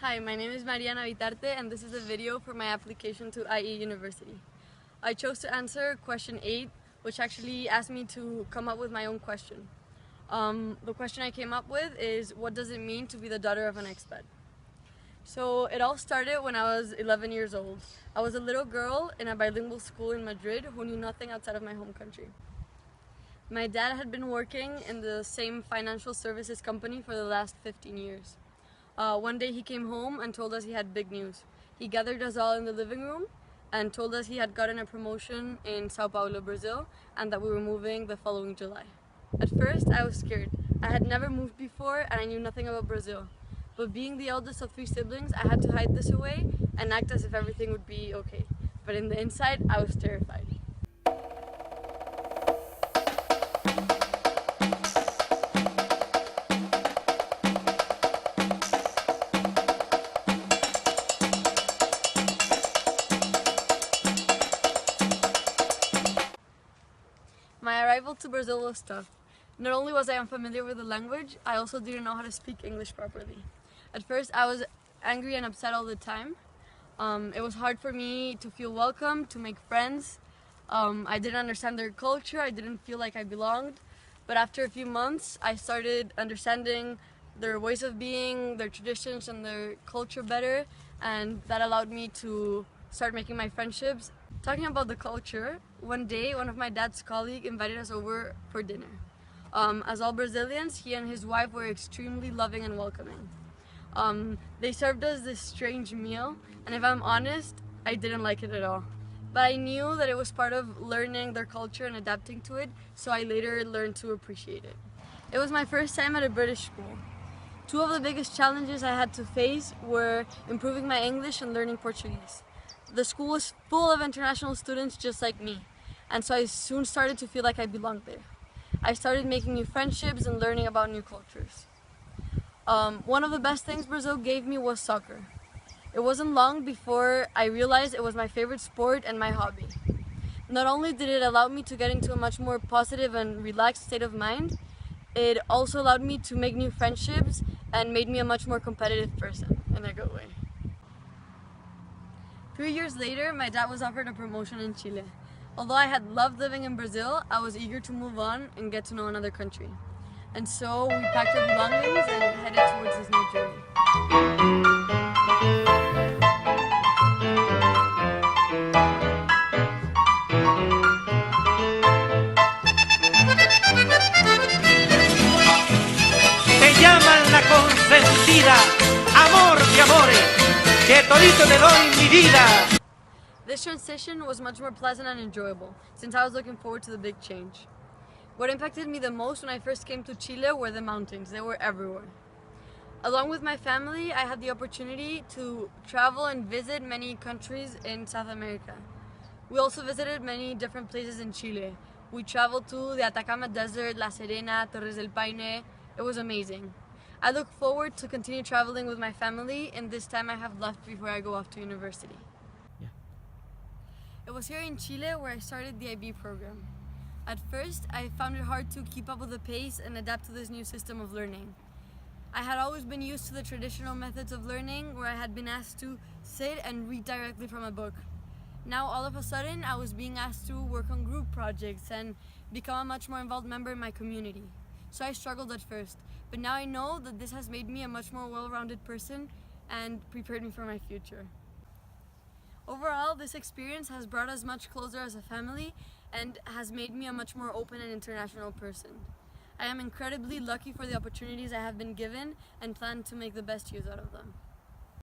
Hi, my name is Anabitarte and this is a video for my application to IE University. I chose to answer question 8, which actually asked me to come up with my own question. The question I came up with is, what does it mean to be the daughter of an expat? So it all started when I was 11 years old. I was a little girl in a bilingual school in Madrid who knew nothing outside of my home country. My dad had been working in the same financial services company for the last 15 years. One day he came home and told us he had big news. He gathered us all in the living room and told us he had gotten a promotion in Sao Paulo, Brazil, and that we were moving the following July. At first, I was scared. I had never moved before and I knew nothing about Brazil. But being the eldest of 3 siblings, I had to hide this away and act as if everything would be okay. But in the inside, I was terrified. My arrival to Brazil was tough. Not only was I unfamiliar with the language, I also didn't know how to speak English properly. At first, I was angry and upset all the time. It was hard for me to feel welcome, to make friends. I didn't understand their culture, I didn't feel like I belonged. But after a few months, I started understanding their ways of being, their traditions and their culture better, and that allowed me to start making my friendships. Talking about the culture, one day one of my dad's colleagues invited us over for dinner. As all Brazilians, he and his wife were extremely loving and welcoming. They served us this strange meal, and if I'm honest, I didn't like it at all. But I knew that it was part of learning their culture and adapting to it, so I later learned to appreciate it. It was my first time at a British school. 2 of the biggest challenges I had to face were improving my English and learning Portuguese. The school was full of international students just like me, and so I soon started to feel like I belonged there. I started making new friendships and learning about new cultures. One of the best things Brazil gave me was soccer. It wasn't long before I realized it was my favorite sport and my hobby. Not only did it allow me to get into a much more positive and relaxed state of mind, it also allowed me to make new friendships and made me a much more competitive person in a good way. 3 years later, my dad was offered a promotion in Chile. Although I had loved living in Brazil, I was eager to move on and get to know another country. And so we packed our belongings and headed towards this new journey. Te llaman la consentida, amor de amores, que todito te doy mi vida. This transition was much more pleasant and enjoyable, since I was looking forward to the big change. What impacted me the most when I first came to Chile were the mountains. They were everywhere. Along with my family, I had the opportunity to travel and visit many countries in South America. We also visited many different places in Chile. We traveled to the Atacama Desert, La Serena, Torres del Paine. It was amazing. I look forward to continue traveling with my family in this time I have left before I go off to university. It was here in Chile where I started the IB program. At first, I found it hard to keep up with the pace and adapt to this new system of learning. I had always been used to the traditional methods of learning where I had been asked to sit and read directly from a book. Now, all of a sudden, I was being asked to work on group projects and become a much more involved member in my community. So I struggled at first, but now I know that this has made me a much more well-rounded person and prepared me for my future. Overall, this experience has brought us much closer as a family and has made me a much more open and international person. I am incredibly lucky for the opportunities I have been given and plan to make the best use out of them.